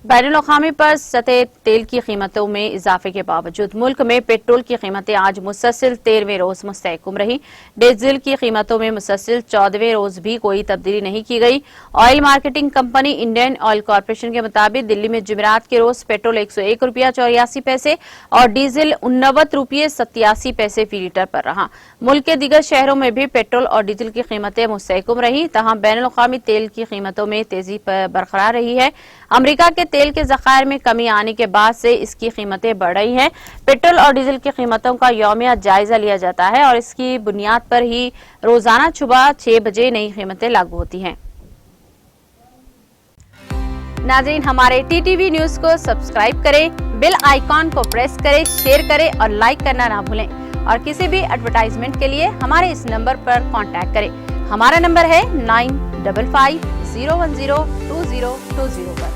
बैनुल अक़वामी पर सतह तेल की कीमतों में इजाफे के बावजूद मुल्क में पेट्रोल की कीमतें आज मुसलसल 13वें रोज मुस्तहकम रही। डीजल की कीमतों में मुसलसल 14वें रोज भी कोई तब्दीली नहीं की गई। Oil marketing company Indian oil corporation के मुताबिक दिल्ली में जुमेरात के रोज पेट्रोल 101 रुपया 84 पैसे और डीजल 89 रुपये 87 पैसे फी लीटर पर रहा। मुल्क के दीगर शहरों में भी पेट्रोल और डीजल की कीमतें मुस्तहकम रही। तहम बैनुल अक़वामी तेल की कीमतों में तेजी बरकरार रही है। अमरीका के तेल के ज़खायर में कमी आने के बाद से इसकी कीमतें बढ़ रही हैं। पेट्रोल और डीजल की कीमतों का यौमिया जायजा लिया जाता है और इसकी बुनियाद पर ही रोजाना सुबह 6 बजे नई कीमतें लागू होती हैं। नाज़रीन, हमारे टीटीवी न्यूज को सब्सक्राइब करें, बेल आइकॉन को प्रेस करें, शेयर करें और लाइक करना ना भूलें। और किसी भी एडवर्टाइजमेंट के लिए हमारे इस नंबर पर कांटेक्ट करें। हमारा नंबर है 9550102020 पर।